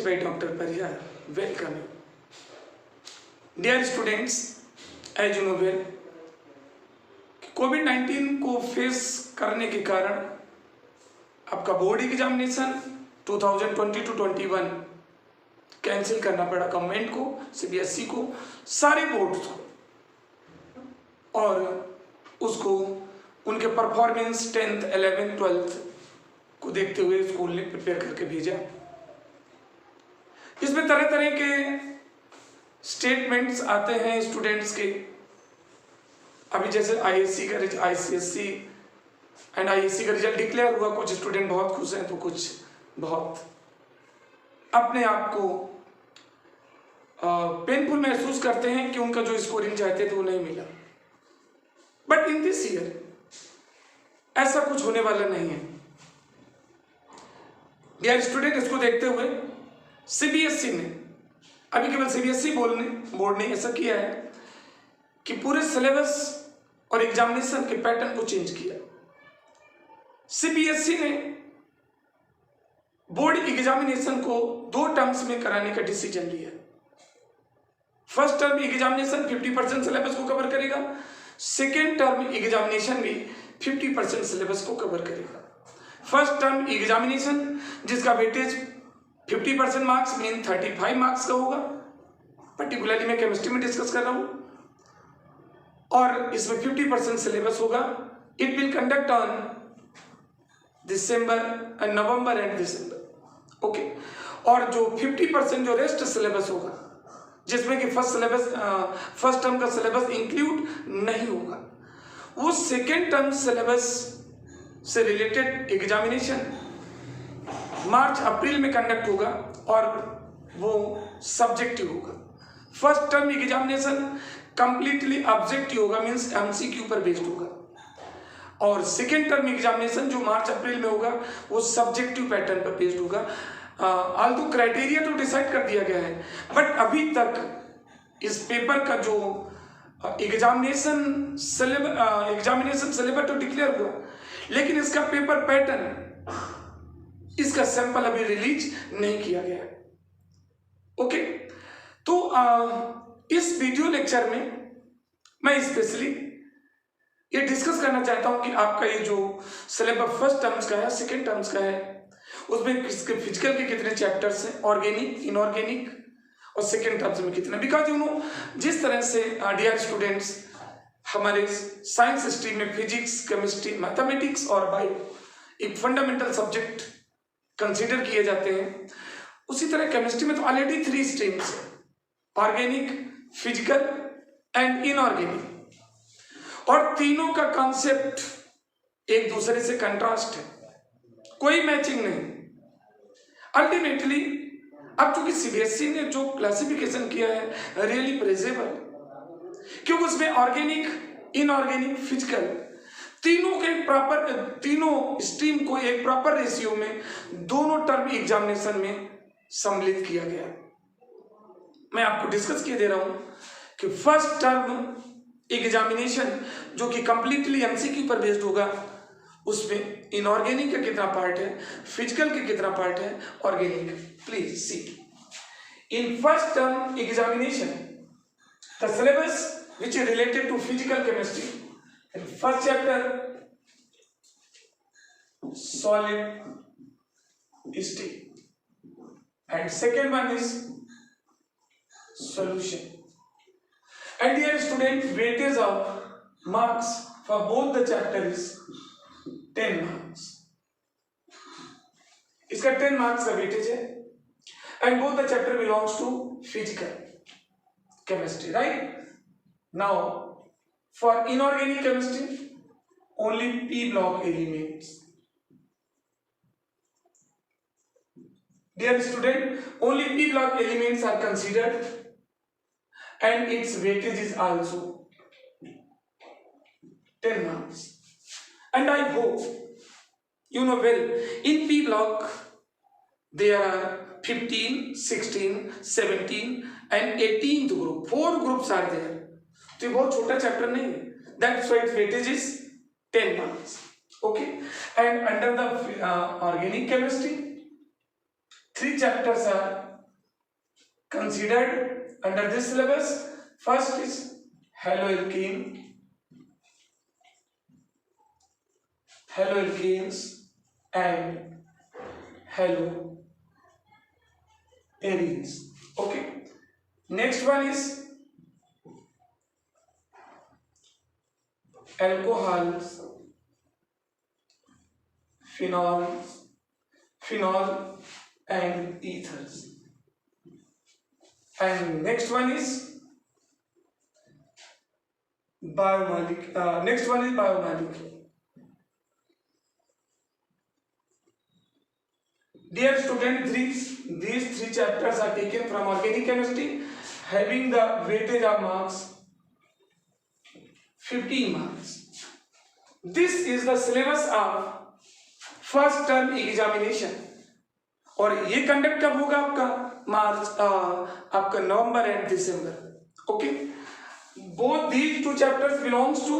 by Dr. Pariyar. Welcome. Dear students, as you know well, कोविड-19 को face करने के कारण आपका बोर्ड एग्जामिनेशन 2020-21 कैंसिल करना पड़ा गवर्नमेंट को, सीबीएसई को, सारे बोर्ड्स को, और उसको उनके परफॉर्मेंस 10th, 11th, 12th को देखते हुए स्कूल ने प्रिपेयर करके भेजा। इसमें तरह तरह के स्टेटमेंट्स आते हैं स्टूडेंट्स के। अभी जैसे आईएससी का आईसीएससी एंड आईएससी का रिजल्ट डिक्लेयर हुआ, कुछ स्टूडेंट बहुत खुश हैं तो कुछ बहुत अपने आप को पेनफुल महसूस करते हैं कि उनका जो स्कोरिंग चाहते थे वो नहीं मिला। बट इन दिस ईयर ऐसा कुछ होने वाला नहीं है। डियर स्टूडेंट, इसको देखते हुए सीबीएसई ने, अभी केवल सीबीएसई बोर्ड ने ऐसा किया है कि पूरे सिलेबस और एग्जामिनेशन के पैटर्न को चेंज किया। सीबीएसई ने बोर्ड एग्जामिनेशन को 2 टर्म्स में कराने का डिसीजन लिया। फर्स्ट टर्म एग्जामिनेशन 50% सिलेबस को कवर करेगा, सेकेंड टर्म एग्जामिनेशन भी 50% सिलेबस को कवर करेगा। फर्स्ट टर्म एग्जामिनेशन जिसका वेटेज 50% मार्क्स मीन 35 मार्क्स का होगा, पर्टिकुलरली मैं केमिस्ट्री में डिस्कस कर रहा हूं, और इसमें 50% सिलेबस होगा। It will conduct on November and December, okay. और जो 50% जो रेस्ट सिलेबस होगा, जिसमें कि फर्स्ट टर्म का सिलेबस इंक्लूड नहीं होगा, वो सेकेंड टर्म सिलेबस से रिलेटेड एग्जामिनेशन मार्च अप्रैल में कंडक्ट होगा और वो सब्जेक्टिव होगा। First term examination completely objective होगा, मींस एमसीक्यू पर बेस्ड होगा, और सेकेंड टर्म एग्जामिनेशन जो मार्च अप्रैल में होगा वो सब्जेक्टिव पैटर्न पर बेस्ड होगा। आल्दो क्राइटेरिया तो डिसाइड कर दिया गया है, बट अभी तक इस पेपर का जो एग्जामिनेशन सिलेबस तो डिक्लेयर हुआ, लेकिन इसका पेपर पैटर्न, इसका सैंपल अभी रिलीज नहीं किया गया है, ओके। तो इस वीडियो लेक्चर में मैं स्पेशली ये डिस्कस करना चाहता हूं कि आपका ये जो सिलेबस फर्स्ट टर्म्स का है, सेकेंड टर्म्स का है, उसमें किसके फिजिकल के कितने चैप्टर्स हैं, ऑर्गेनिक, इनऑर्गेनिक, और सेकेंड टर्म्स में कितना। बिकॉज यू नो जिस तरह से डियर स्टूडेंट्स हमारे साइंस स्ट्रीम में फिजिक्स, केमिस्ट्री, मैथमेटिक्स और बायो एक फंडामेंटल सब्जेक्ट कंसीडर किए जाते हैं, उसी तरह केमिस्ट्री में तो ऑलरेडी 3 स्ट्रीम्स है, ऑर्गेनिक, फिजिकल एंड इनऑर्गेनिक, और तीनों का कॉन्सेप्ट एक दूसरे से कंट्रास्ट है, कोई मैचिंग नहीं। अल्टीमेटली अब चूंकि सीबीएसई ने जो क्लासिफिकेशन किया है रियली प्रेजेबल, क्योंकि उसमें ऑर्गेनिक, इनऑर्गेनिक, फिजिकल तीनों स्ट्रीम को एक प्रॉपर रेशियो में दोनों टर्म एग्जामिनेशन में सम्मिलित किया गया। मैं आपको डिस्कस किए दे रहा हूं कि फर्स्ट टर्म एग्जामिनेशन जो कि कंप्लीटली एमसीक्यू पर बेस्ड होगा, उसमें इनऑर्गेनिक का कितना पार्ट है, फिजिकल का कितना पार्ट है, organic. Please see in first term examination the syllabus which is related to physical chemistry. In first chapter, solid state, and second one is solution. And dear student, weightage of marks for both the chapter is 10 marks. इसका 10 marks का weightage है, and both the chapter belongs to physical chemistry, right? Now, for inorganic chemistry, only P block elements. Dear student, only P block elements are considered, and its weightage is also 10 marks. And I hope you know well, in P block there are 15, 16, 17 and 18th group. 4 groups are there. तो ये बहुत छोटा chapter नहीं है, that's why it's weightage is 10 marks, okay. And under the organic chemistry 3 chapters are considered under this syllabus. First is haloalkanes and haloarenes. Okay. Next one is alcohols, phenol and ethers. And next one is biomolecule. Dear student, these three chapters are taken from organic chemistry, having the weightage of marks 15 marks. This is the syllabus of first term examination. और ये conduct कब होगा? आपका November and December. Okay. Both these two chapters belongs to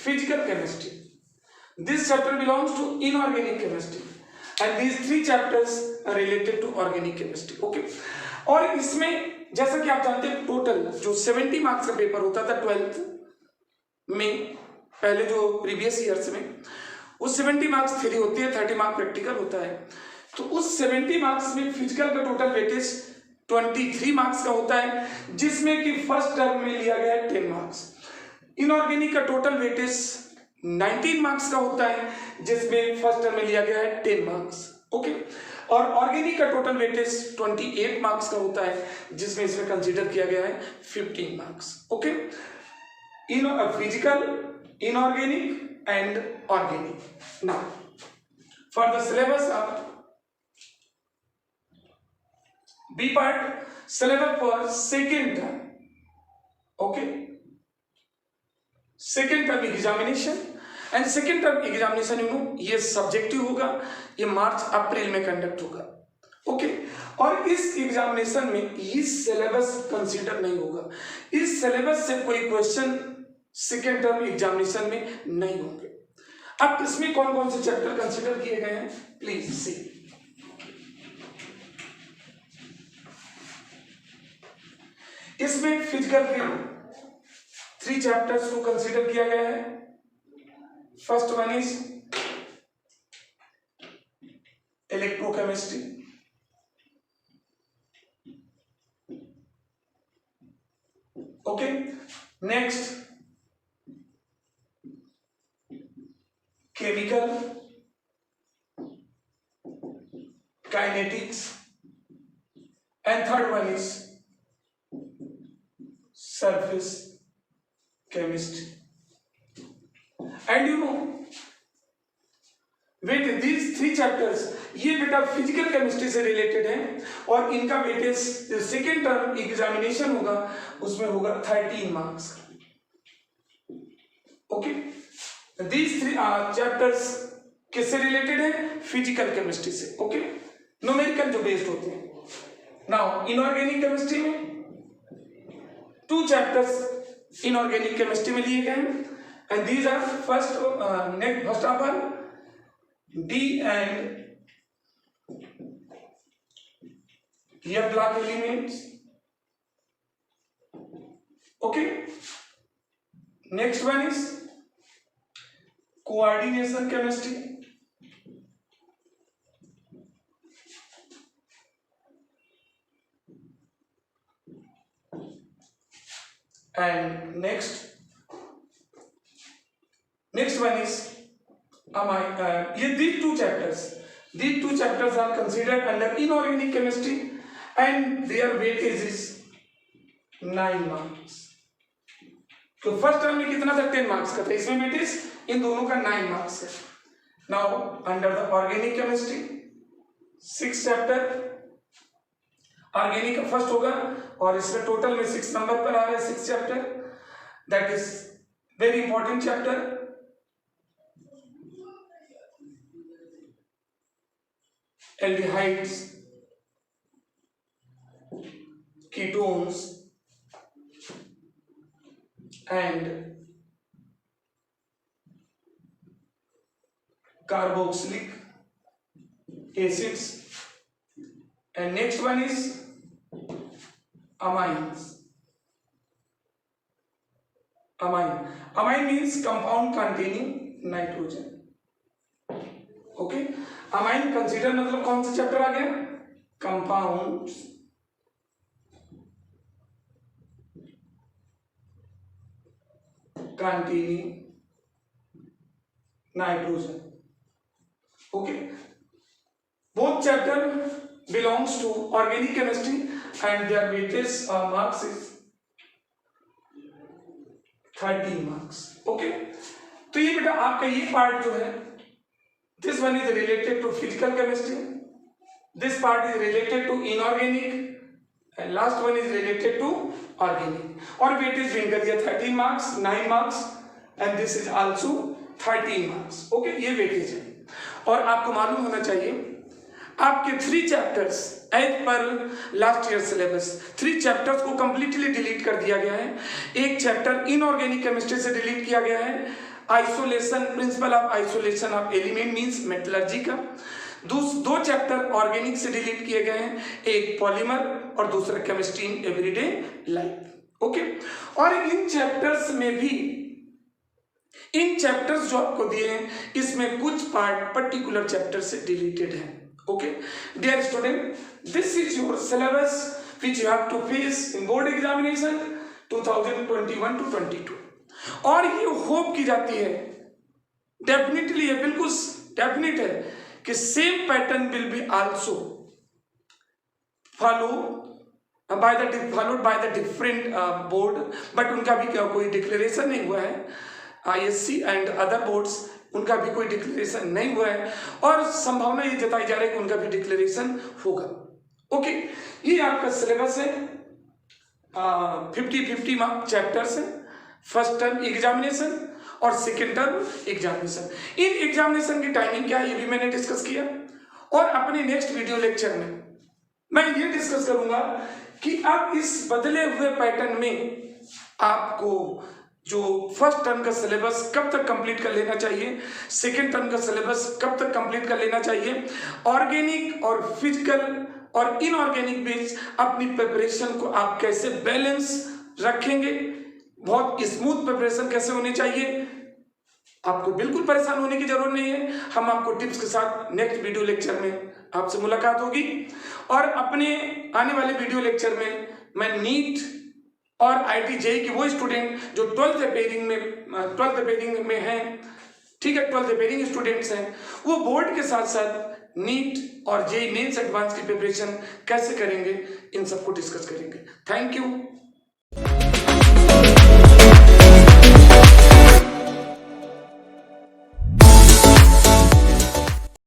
physical chemistry. This chapter belongs to inorganic chemistry and these three chapters are related to organic chemistry. Okay. और इसमें जैसा कि आप जानते हैं टोटल जो 70 मार्क्स का पेपर होता था 12th में, पहले जो प्रीवियस ईयर्स में, उस 70 मार्क्स थ्योरी होती है, 30 मार्क्स प्रैक्टिकल होता है. तो उस 70 मार्क्स में फिजिकल का टोटल वेटेज 23 मार्क्स का होता है, जिसमें कि फर्स्ट टर्म में लिया गया है 10 मार्क्स. इनऑर्गेनिक का टोटल वेटेज 19 मार्क्स का होता है, जिसमें फर्स्ट टर्म में लिया गया है 10 मार्क्स. ओके. और ऑर्गेनिक का टोटल वेटेज 28 मार्क्स का होता है, जिसमें इसमें कंसीडर किया गया है 15 marks. Okay. Physical, inorganic and organic. Now, for the syllabus of B part, syllabus for second term. Okay. Second term examination and second term examination ये सब्जेक्टिव होगा, ये मार्च अप्रैल में कंडक्ट होगा. ओके. और इस एग्जामिनेशन में ये सिलेबस कंसीडर नहीं होगा. इस सिलेबस से कोई क्वेश्चन सेकेंड टर्म एग्जामिनेशन में नहीं होंगे. अब इसमें कौन कौन से चैप्टर कंसीडर किए गए हैं, प्लीज सी. इसमें फिजिकल के 3 चैप्टर्स को कंसीडर किया गया है. First one is electrochemistry. Okay. Next chemical, kinetics, and third one is surface chemistry. And wait, these 3 chapters ये बेटा फिजिकल केमिस्ट्री से रिलेटेड है और इनका वेटेज सेकेंड टर्म एग्जामिनेशन होगा उसमें होगा 13 मार्क्स. ओके. These 3 chapters किससे रिलेटेड है? फिजिकल केमिस्ट्री से. ओके. न्यूमेरिकल जो बेस्ड होते हैं. नाउ इनऑर्गेनिक केमिस्ट्री में 2 चैप्टर्स इनऑर्गेनिक केमिस्ट्री में लिए गए हैं and these are first of all d and block elements. Okay. Next one is coordination chemistry and next one is these two chapters are considered under inorganic chemistry and their weightage is 9 marks. तो first term में कितना था? 10 marks का था. इसमें weightage in दोनों का 9 marks है. Now under the organic chemistry 6 chapter organic का फर्स्ट होगा और इसमें टोटल में 6 नंबर पर आ रहा है 6 chapter. That is very important chapter. Aldehydes, ketones and carboxylic acids. And next one is amines. Amine means compound containing nitrogen. Okay, amine consider मतलब कौन सा चैप्टर आ गया? Compounds containing nitrogen. Okay, both chapter belongs to organic chemistry and their weightage marks is 30 marks. Okay, तो ये बेटा आपका ये part जो है, this one is related to physical chemistry, this part is related to inorganic and last one is related to organic. और weightage भी इनका दिया 13 marks, 9 marks and this is also 13 marks. Okay, ये weightage है. और आपको मालूम होना चाहिए आपके 3 chapters as per last year syllabus 3 chapters को कंप्लीटली डिलीट कर दिया गया है. एक चैप्टर इनऑर्गेनिक केमिस्ट्री से डिलीट किया गया है, isolation, principle of isolation of element means metallurgy का. 2 चैप्टर ऑर्गेनिक से डिलीट किए गए हैं, एक पॉलीमर और दूसरा chemistry in everyday life. Okay, और इन चैप्टर्स में भी, इन चैप्टर्स जो आपको दिए हैं इसमें कुछ पार्ट पर्टिकुलर चैप्टर से डिलीटेड है. Okay dear student, this is your syllabus which you have to face in board examination 2021 to 22. और ये होप की जाती है, डेफिनेटली ये बिल्कुल डेफिनेट है कि same pattern will be also followed by the different board, but उनका भी कोई डिक्लेरेशन नहीं हुआ है. ISC एंड अदर बोर्ड्स, उनका भी कोई डिक्लेरेशन नहीं हुआ है और संभावना ये जताई जा रही है कि उनका भी डिक्लेरेशन होगा. ओके, ये आपका सिलेबस है. 50-50 मार्क चैप्टर्स है. फर्स्ट टर्म एग्जामिनेशन और second term examination. In examination की टाइमिंग क्या है ये भी मैंने डिस्कस किया, और अपने नेक्स्ट वीडियो लेक्चर में मैं ये डिस्कस करूंगा कि अब इस बदले हुए पैटर्न में आपको जो फर्स्ट टर्म का सिलेबस कब तक कंप्लीट कर लेना चाहिए, सेकेंड टर्म का सिलेबस कब तक कंप्लीट कर लेना चाहिए, ऑर्गेनिक और फिजिकल और इनऑर्गेनिक बेस अपनी प्रिपरेशन को आप कैसे बैलेंस रखेंगे, बहुत स्मूथ प्रिपरेशन कैसे होनी चाहिए. आपको बिल्कुल परेशान होने की जरूरत नहीं है, हम आपको टिप्स के साथ नेक्स्ट वीडियो लेक्चर में आपसे मुलाकात होगी. और अपने आने वाले वीडियो लेक्चर में मैं नीट और IIT JEE की वो स्टूडेंट जो 12th पेयरिंग में हैं, ठीक है, 12th पेयरिंग स्टूडेंट्स हैं, वो बोर्ड के साथ साथ नीट और JEE मेंस एडवांस की प्रिपरेशन कैसे करेंगे इन सबको डिस्कस करेंगे. Thank you.